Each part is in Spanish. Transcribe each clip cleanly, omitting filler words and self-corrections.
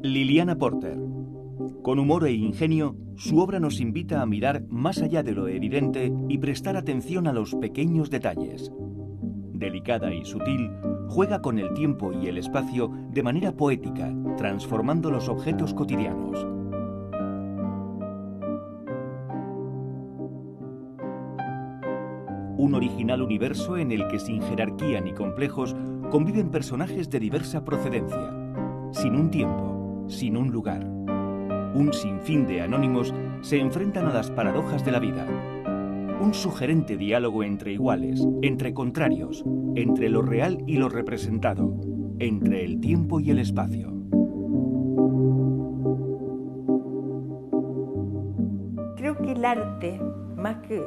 Liliana Porter. Con humor e ingenio, su obra nos invita a mirar más allá de lo evidente y prestar atención a los pequeños detalles. Delicada y sutil, juega con el tiempo y el espacio de manera poética, transformando los objetos cotidianos. Un original universo en el que sin jerarquía ni complejos conviven personajes de diversa procedencia, sin un tiempo, sin un lugar. Un sinfín de anónimos se enfrentan a las paradojas de la vida. Un sugerente diálogo entre iguales, entre contrarios, entre lo real y lo representado, entre el tiempo y el espacio. Creo que el arte, más que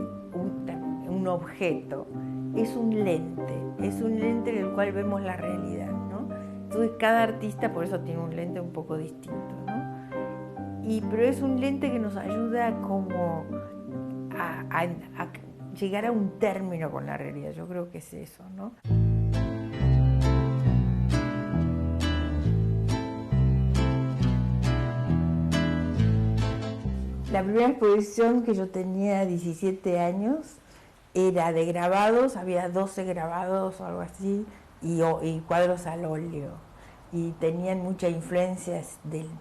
un objeto, es un lente en el cual vemos la realidad, ¿no? Entonces cada artista por eso tiene un lente un poco distinto, ¿no? Pero es un lente que nos ayuda como a llegar a un término con la realidad. Yo creo que es eso, ¿no? La primera exposición que yo tenía 17 años era de grabados, había 12 grabados o algo así, y cuadros al óleo. Y tenían mucha influencia,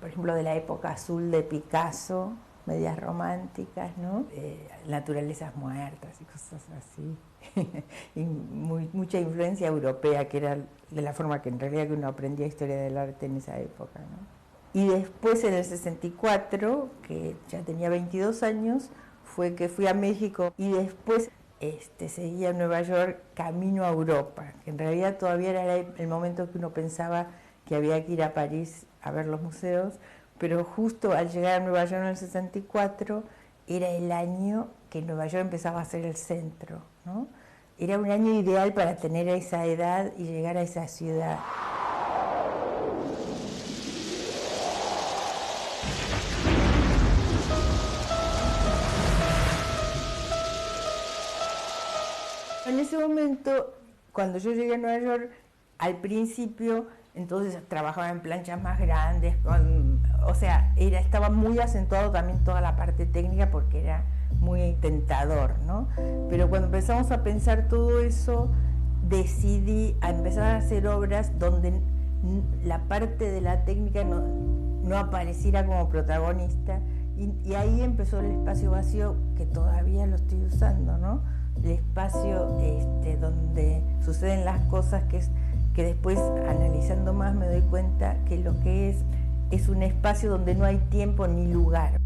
por ejemplo, de la época azul de Picasso, medias románticas, ¿no? Naturalezas muertas y cosas así. Y mucha influencia europea, que era de la forma que en realidad que uno aprendía historia del arte en esa época, ¿no? Y después en el 64, que ya tenía 22 años, fue que fui a México y después seguía en Nueva York camino a Europa, que en realidad todavía era el momento que uno pensaba que había que ir a París a ver los museos, pero justo al llegar a Nueva York en el 64 era el año que Nueva York empezaba a ser el centro, ¿no? Era un año ideal para tener esa edad y llegar a esa ciudad. En ese momento, cuando yo llegué a Nueva York, al principio, entonces trabajaba en planchas más grandes, estaba muy acentuado también toda la parte técnica porque era muy tentador, ¿no? Pero cuando empezamos a pensar todo eso, decidí a empezar a hacer obras donde la parte de la técnica no apareciera como protagonista, y ahí empezó el espacio vacío, que todavía lo estoy usando, ¿no? El espacio donde suceden las cosas, que después, analizando más, me doy cuenta que lo que es un espacio donde no hay tiempo ni lugar.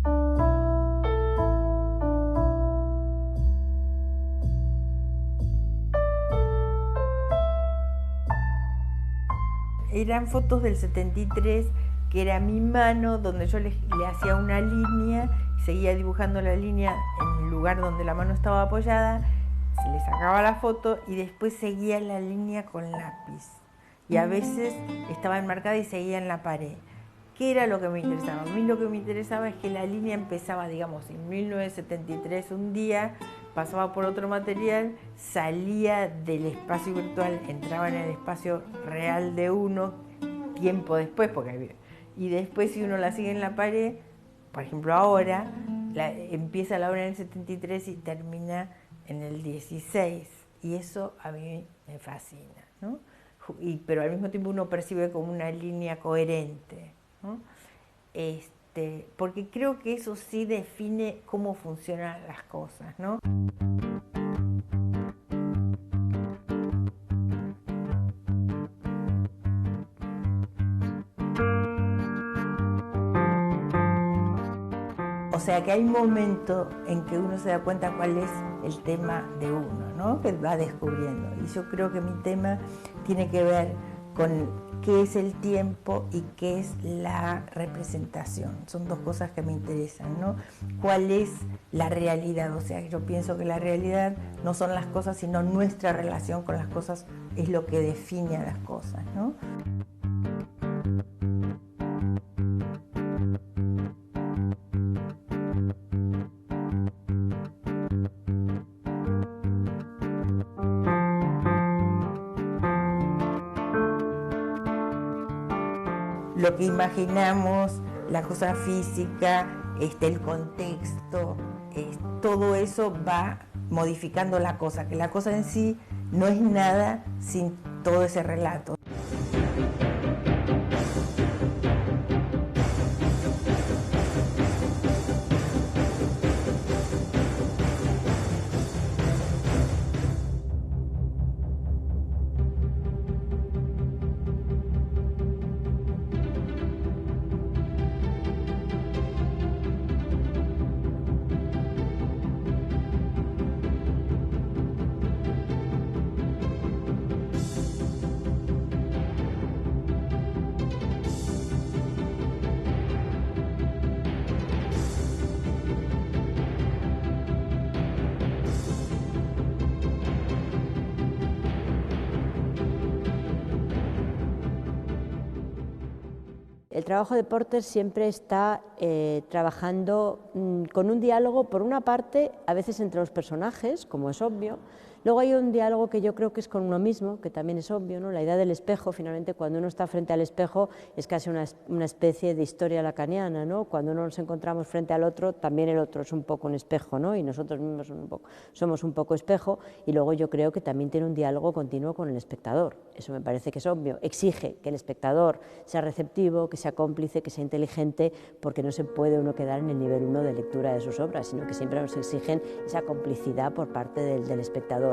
Eran fotos del 73, que era mi mano, donde yo le hacía una línea, seguía dibujando la línea en el lugar donde la mano estaba apoyada, se le sacaba la foto y después seguía la línea con lápiz. Y a veces estaba enmarcada y seguía en la pared. ¿Qué era lo que me interesaba? A mí lo que me interesaba es que la línea empezaba, digamos, en 1973, un día, pasaba por otro material, salía del espacio virtual, entraba en el espacio real de uno, tiempo después, y después si uno la sigue en la pared, por ejemplo ahora, empieza la obra en el 73 y termina en el 16, y eso a mí me fascina, ¿no? Pero al mismo tiempo uno percibe como una línea coherente, ¿no? Porque creo que eso sí define cómo funcionan las cosas, ¿no? O sea que hay un momento en que uno se da cuenta cuál es el tema de uno, ¿no? Que va descubriendo. Y yo creo que mi tema tiene que ver con qué es el tiempo y qué es la representación. Son dos cosas que me interesan, ¿no? ¿Cuál es la realidad? O sea, yo pienso que la realidad no son las cosas, sino nuestra relación con las cosas es lo que define a las cosas, ¿no? Lo que imaginamos, la cosa física, el contexto, todo eso va modificando la cosa, que la cosa en sí no es nada sin todo ese relato. El trabajo de Porter siempre está trabajando con un diálogo, por una parte, a veces entre los personajes, como es obvio. Luego hay un diálogo que yo creo que es con uno mismo, que también es obvio, ¿no? La idea del espejo, finalmente, cuando uno está frente al espejo, es casi una especie de historia lacaniana, ¿no? Cuando nos encontramos frente al otro, también el otro es un poco un espejo, ¿no? Y nosotros mismos somos un poco espejo. Y luego yo creo que también tiene un diálogo continuo con el espectador. Eso me parece que es obvio. Exige que el espectador sea receptivo, que sea cómplice, que sea inteligente, porque no se puede uno quedar en el nivel 1 de lectura de sus obras, sino que siempre nos exigen esa complicidad por parte del espectador.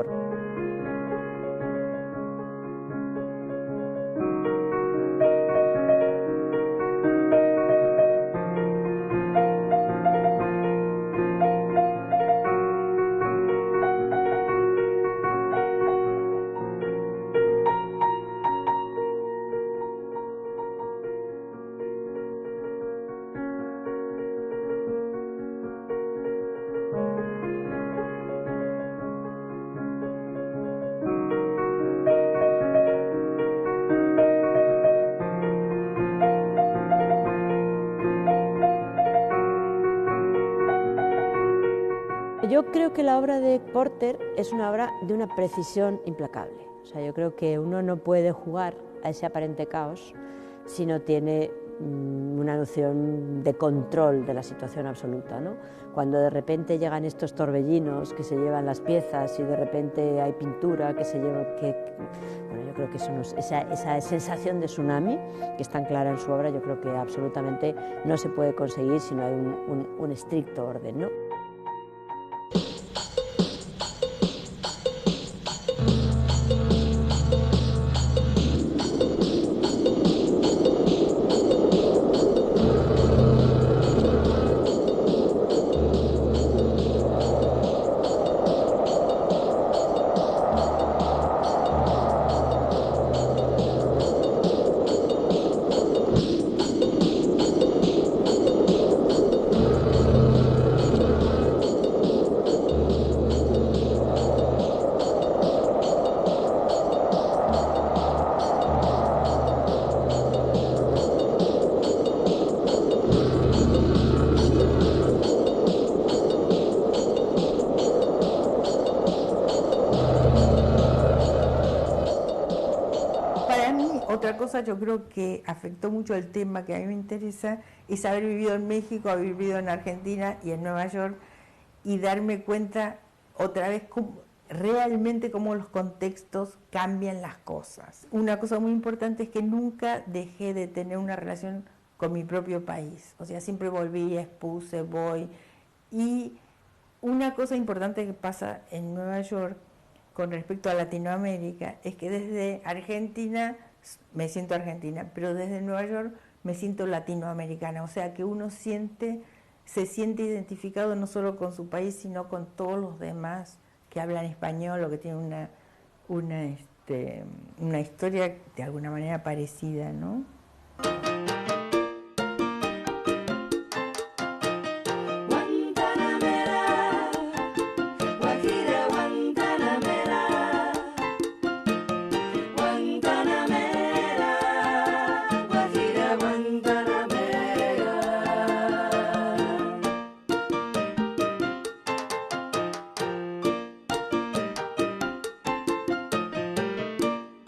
Yo creo que la obra de Porter es una obra de una precisión implacable. O sea, yo creo que uno no puede jugar a ese aparente caos si no tiene una noción de control de la situación absoluta, ¿no? Cuando de repente llegan estos torbellinos que se llevan las piezas y de repente hay pintura que se lleva, bueno, yo creo que esa sensación de tsunami que es tan clara en su obra, yo creo que absolutamente no se puede conseguir si no hay un estricto orden, ¿no? Otra cosa yo creo que afectó mucho el tema que a mí me interesa es haber vivido en México, haber vivido en Argentina y en Nueva York y darme cuenta otra vez realmente cómo los contextos cambian las cosas. Una cosa muy importante es que nunca dejé de tener una relación con mi propio país, o sea, siempre volví, expuse, voy. Y una cosa importante que pasa en Nueva York con respecto a Latinoamérica es que desde Argentina me siento argentina, pero desde Nueva York me siento latinoamericana, o sea que uno se siente identificado no solo con su país, sino con todos los demás que hablan español o que tienen una historia de alguna manera parecida, ¿no?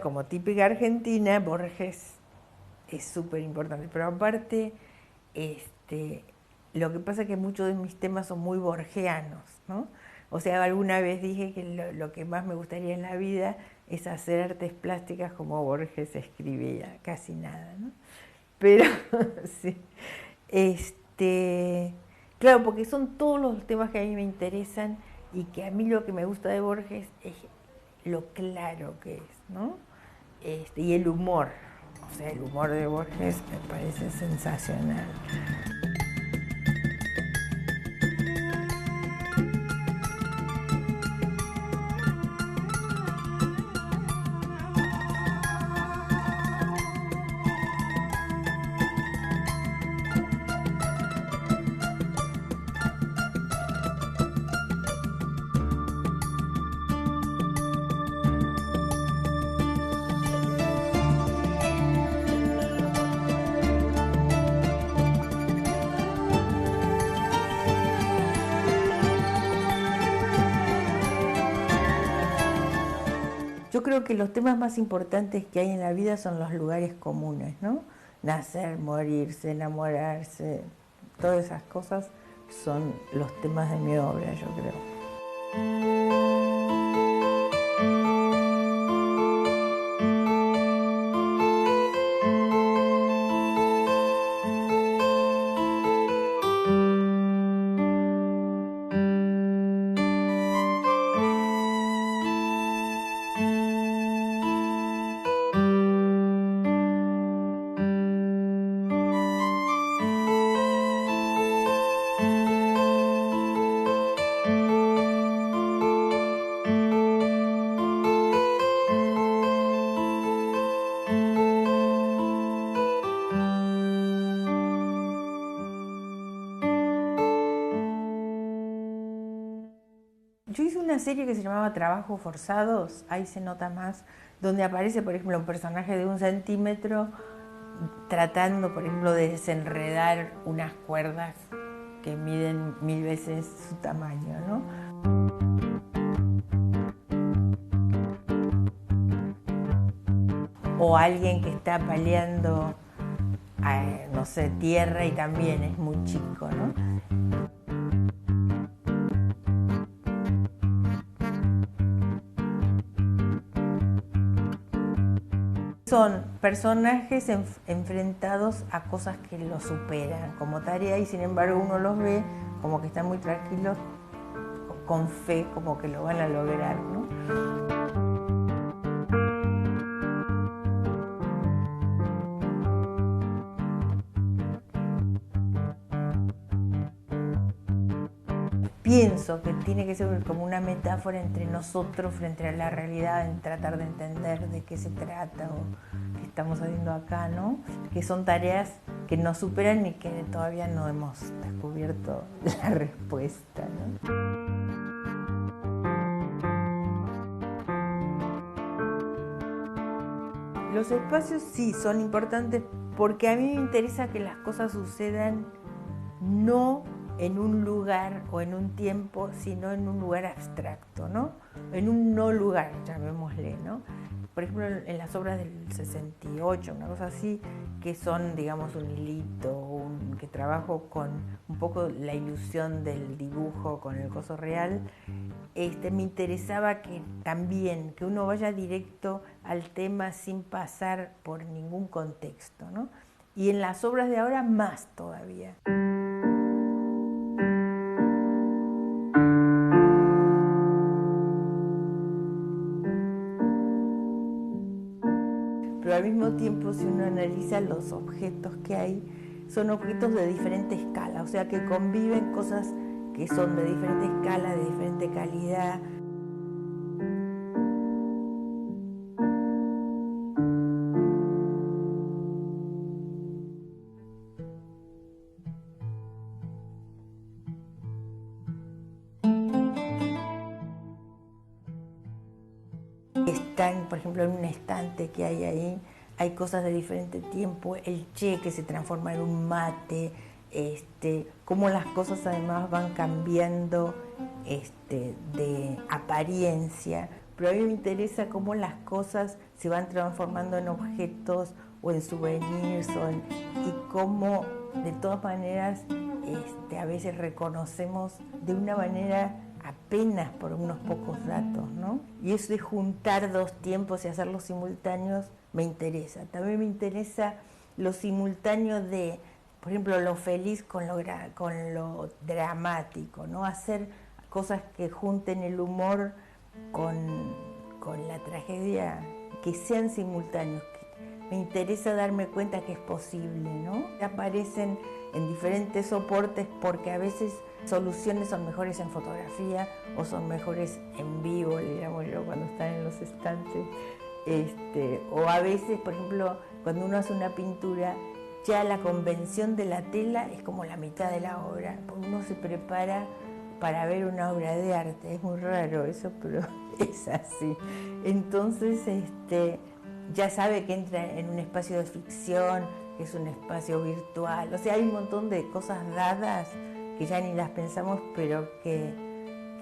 Como típica argentina, Borges es súper importante, pero aparte, lo que pasa es que muchos de mis temas son muy borgianos, ¿no? O sea, alguna vez dije que lo que más me gustaría en la vida es hacer artes plásticas como Borges escribía, casi nada, ¿no? Pero, sí, claro, porque son todos los temas que a mí me interesan y que a mí lo que me gusta de Borges es lo claro que es, ¿no? Y el humor, o sea, el humor de Borges me parece sensacional. Yo creo que los temas más importantes que hay en la vida son los lugares comunes, ¿no? Nacer, morirse, enamorarse, todas esas cosas son los temas de mi obra, yo creo. Yo hice una serie que se llamaba Trabajos Forzados, ahí se nota más, donde aparece, por ejemplo, un personaje de 1 centímetro tratando, por ejemplo, de desenredar unas cuerdas que miden 1000 veces su tamaño, ¿no? O alguien que está paleando, no sé, tierra y también es muy chico, ¿no? Son personajes enfrentados a cosas que los superan como tarea y sin embargo uno los ve como que están muy tranquilos, con fe, como que lo van a lograr, ¿no? Pienso que tiene que ser como una metáfora entre nosotros frente a la realidad, en tratar de entender de qué se trata o qué estamos haciendo acá, ¿no? Que son tareas que nos superan y que todavía no hemos descubierto la respuesta, ¿no? Los espacios sí son importantes porque a mí me interesa que las cosas sucedan no en un lugar o en un tiempo, sino en un lugar abstracto, ¿no? En un no lugar, llamémosle, ¿no? Por ejemplo, en las obras del 68, una cosa así, que son, digamos, un hilito, que trabajo con un poco la ilusión del dibujo con el coso real, me interesaba que también, que uno vaya directo al tema sin pasar por ningún contexto, ¿no? Y en las obras de ahora más todavía. Pero al mismo tiempo, si uno analiza los objetos que hay, son objetos de diferente escala, o sea que conviven cosas que son de diferente escala, de diferente calidad. están, por ejemplo, en un estante que hay ahí, hay cosas de diferente tiempo, el Che que se transforma en un mate, cómo las cosas además van cambiando de apariencia, pero a mí me interesa cómo las cosas se van transformando en objetos o en souvenirs y cómo de todas maneras a veces reconocemos de una manera apenas por unos pocos datos, ¿no? Y eso de juntar dos tiempos y hacerlos simultáneos me interesa. También me interesa lo simultáneo de, por ejemplo, lo feliz con lo dramático, ¿no? Hacer cosas que junten el humor con la tragedia, que sean simultáneos. Me interesa darme cuenta que es posible, ¿no? Aparecen en diferentes soportes porque a veces soluciones son mejores en fotografía o son mejores en vivo, le llamo yo, cuando están en los estantes. O a veces, por ejemplo, cuando uno hace una pintura, ya la convención de la tela es como la mitad de la obra, porque uno se prepara para ver una obra de arte. Es muy raro eso, pero es así. Entonces, ya sabe que entra en un espacio de ficción, que es un espacio virtual. O sea, hay un montón de cosas dadas que ya ni las pensamos, pero que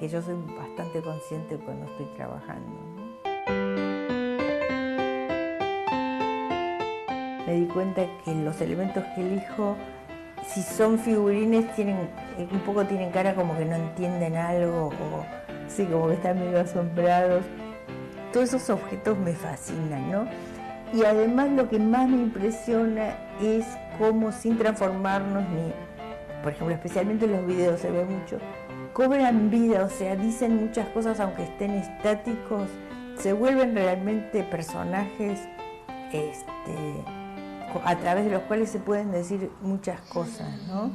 yo soy bastante consciente cuando estoy trabajando, ¿no? Me di cuenta que los elementos que elijo, si son figurines, un poco tienen cara como que no entienden algo, o sí, como que están medio asombrados. Todos esos objetos me fascinan, ¿no? Y además lo que más me impresiona es cómo, sin transformarnos, por ejemplo, especialmente en los videos se ve mucho, cobran vida, o sea, dicen muchas cosas aunque estén estáticos, se vuelven realmente personajes a través de los cuales se pueden decir muchas cosas, ¿no?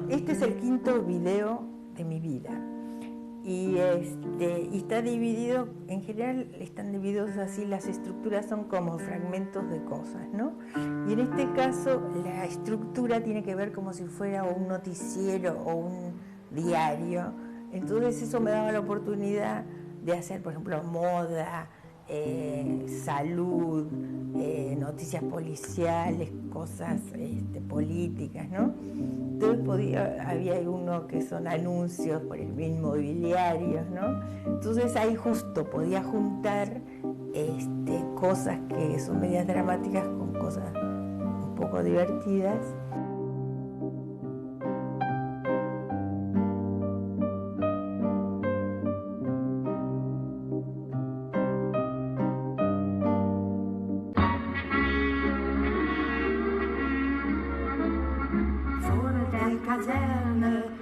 Este es el quinto video de mi vida y está dividido, en general están divididos así, las estructuras son como fragmentos de cosas, ¿no? Y en este caso la estructura tiene que ver como si fuera un noticiero o un diario, entonces eso me daba la oportunidad de hacer, por ejemplo, moda, salud, noticias policiales, cosas políticas, ¿no? Entonces había uno que son anuncios por el inmobiliarios, ¿no? Entonces ahí justo podía juntar cosas que son medias dramáticas con cosas un poco divertidas.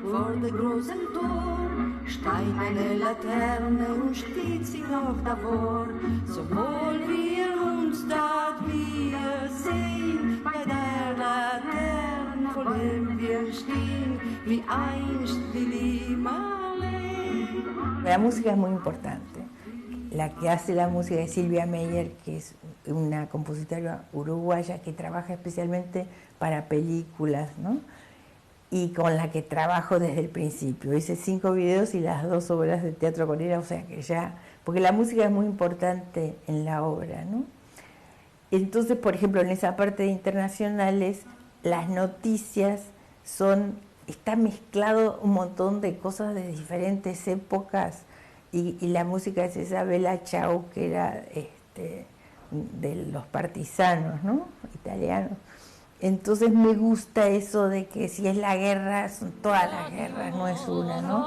Vor der großen Tor steigt eine Laterne und steht sie noch davor. Sowohl wir uns dort wir sehen, bei der Laterne wollen wir stehen, wie einst Lili Marley. La música es muy importante. La que hace la música es Silvia Meyer, que es una compositora uruguaya que trabaja especialmente para películas, ¿no? Y con la que trabajo desde el principio. Hice 5 videos y las 2 obras de teatro con ella, o sea que ya... Porque la música es muy importante en la obra, ¿no? Entonces, por ejemplo, en esa parte de internacionales, las noticias está mezclado un montón de cosas de diferentes épocas y la música es esa Bella Ciao, que era de los partisanos, ¿no? Italianos. Entonces me gusta eso de que si es la guerra, son todas las guerras, no es una, ¿no?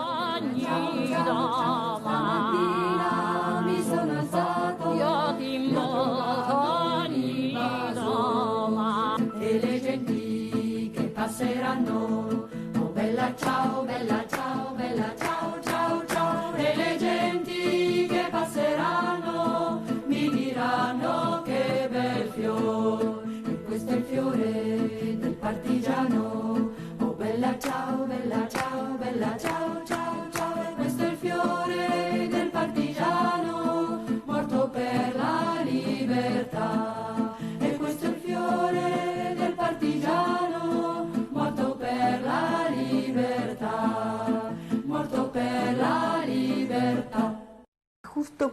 E le genti che passeranno, oh bella ciao, bella ciao, bella ciao, ciao, ciao. E le genti che passeranno mi diranno che bel fiore. Questo è il fiore del partigiano,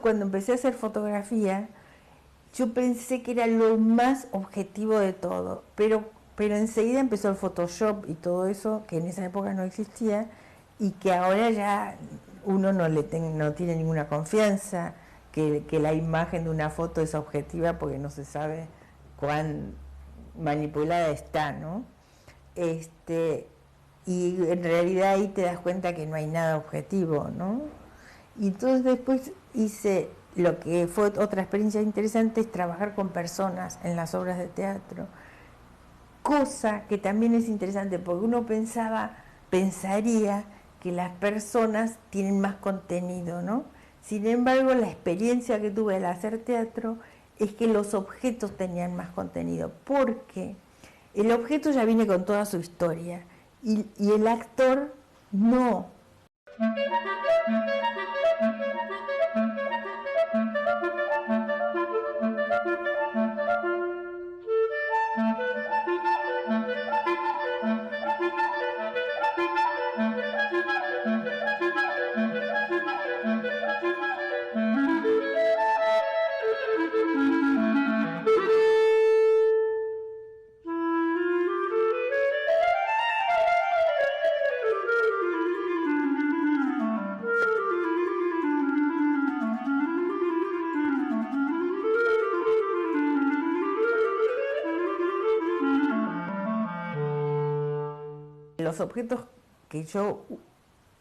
cuando empecé a hacer fotografía, yo pensé que era lo más objetivo de todo, pero enseguida empezó el Photoshop y todo eso, que en esa época no existía, y que ahora ya uno no tiene ninguna confianza que la imagen de una foto es objetiva porque no se sabe cuán manipulada está, ¿no? Y en realidad ahí te das cuenta que no hay nada objetivo, ¿no? Y entonces después hice lo que fue otra experiencia interesante, es trabajar con personas en las obras de teatro, cosa que también es interesante porque uno pensaría que las personas tienen más contenido, ¿no? Sin embargo, la experiencia que tuve al hacer teatro es que los objetos tenían más contenido, porque el objeto ya viene con toda su historia y el actor no. Los objetos que yo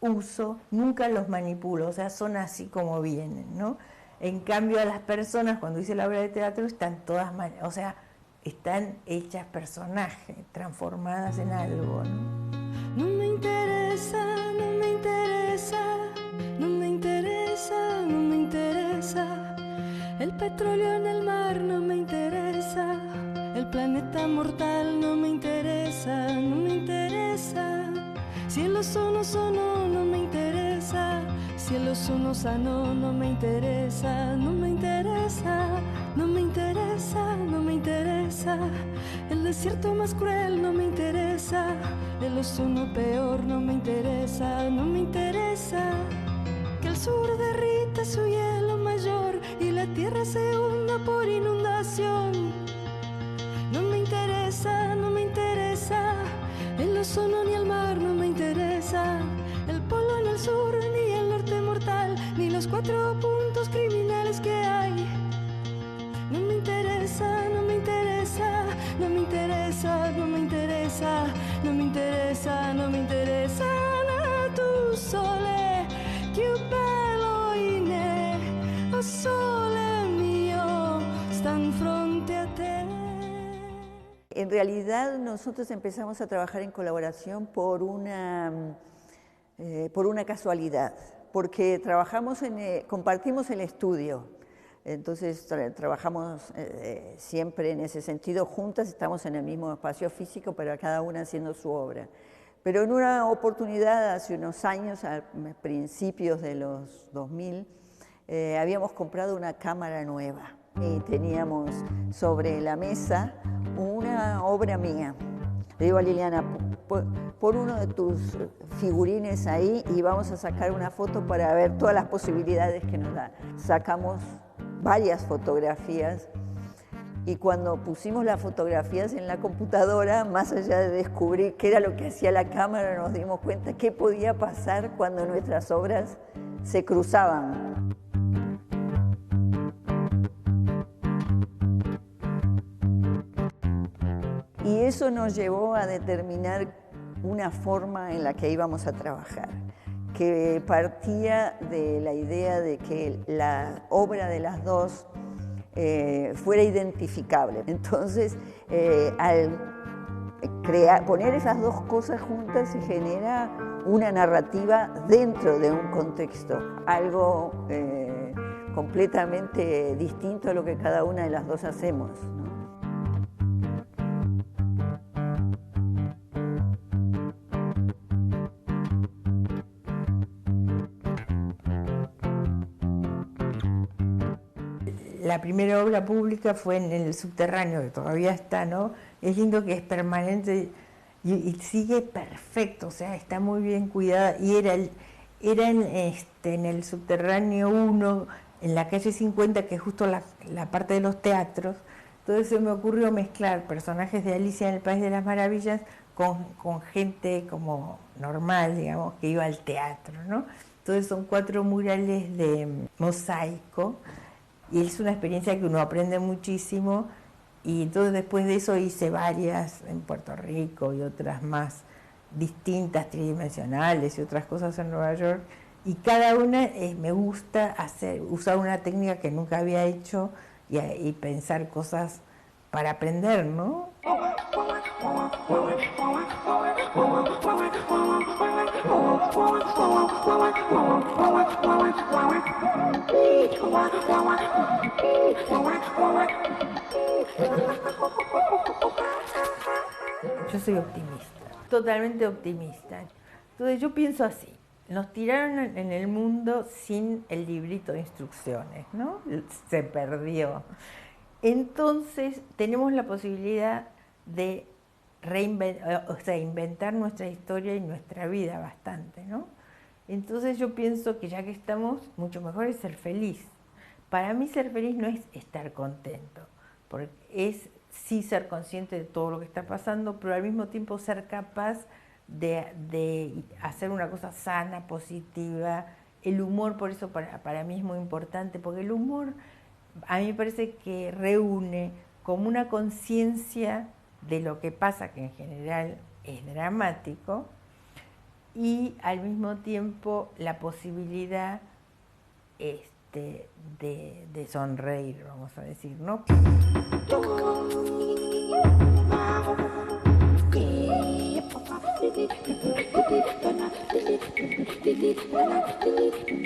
uso nunca los manipulo, o sea, son así como vienen, ¿no? En cambio, a las personas, cuando hice la obra de teatro, están todas, o sea, están hechas personajes, transformadas en algo, ¿no? No me interesa, no me interesa, no me interesa, no me interesa. El petróleo en el mar no me interesa. El planeta mortal no me interesa, no me interesa. Si el ozono sonó no me interesa. Si el ozono sanó no me interesa, no me interesa, no me interesa, no me interesa. El desierto más cruel no me interesa. El ozono peor no me interesa, no me interesa. Que el sur derrita su hielo mayor y la tierra se hunda por inundación. No me interesa, no me interesa. El ozono ni el mar no me interesa. El polo en el sur ni el norte mortal, ni los 4 puntos criminales que hay. No me interesa, no me interesa, no me interesa, no me interesa, no me interesa, no me interesa. Na tu sole, che bello ine, o sole mio, stan fronte a te. En realidad nosotros empezamos a trabajar en colaboración por una casualidad, porque compartimos el estudio, entonces trabajamos siempre en ese sentido juntas, estamos en el mismo espacio físico, pero cada una haciendo su obra. Pero en una oportunidad, hace unos años, a principios de los 2000, habíamos comprado una cámara nueva y teníamos sobre la mesa una obra mía. Le digo a Liliana, pon uno de tus figurines ahí y vamos a sacar una foto para ver todas las posibilidades que nos da. Sacamos varias fotografías y cuando pusimos las fotografías en la computadora, más allá de descubrir qué era lo que hacía la cámara, nos dimos cuenta qué podía pasar cuando nuestras obras se cruzaban. Y eso nos llevó a determinar una forma en la que íbamos a trabajar, que partía de la idea de que la obra de las dos fuera identificable. Entonces, al poner esas dos cosas juntas se genera una narrativa dentro de un contexto, algo completamente distinto a lo que cada una de las dos hacemos, ¿no? La primera obra pública fue en el subterráneo, que todavía está, ¿no? Es lindo que es permanente y sigue perfecto, o sea, está muy bien cuidada. Y era en el subterráneo 1, en la calle 50, que es justo la parte de los teatros. Entonces se me ocurrió mezclar personajes de Alicia en el País de las Maravillas con gente como normal, digamos, que iba al teatro, ¿no? Entonces son 4 murales de mosaico y es una experiencia que uno aprende muchísimo. Y entonces después de eso hice varias en Puerto Rico y otras más distintas, tridimensionales y otras cosas en Nueva York. Y cada una me gusta usar una técnica que nunca había hecho y pensar cosas para aprender, ¿no? Yo soy optimista, totalmente optimista. Entonces yo pienso así, nos tiraron en el mundo sin el librito de instrucciones, ¿no? Se perdió. Entonces tenemos la posibilidad de inventar nuestra historia y nuestra vida bastante, ¿no? Entonces yo pienso que ya que estamos, mucho mejor es ser feliz. Para mí ser feliz no es estar contento, porque es sí ser consciente de todo lo que está pasando, pero al mismo tiempo ser capaz de hacer una cosa sana, positiva. El humor, por eso para mí es muy importante, porque el humor a mí me parece que reúne como una conciencia de lo que pasa, que en general es dramático, y al mismo tiempo la posibilidad de sonreír, vamos a decir, ¿no?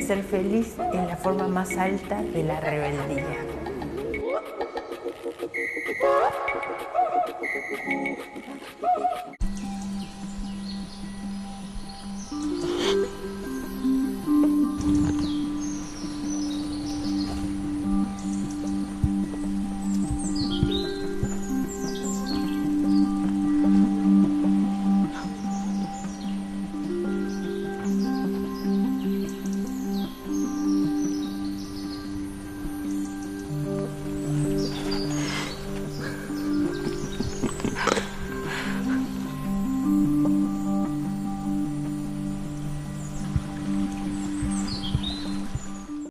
Ser feliz es la forma más alta de la rebeldía.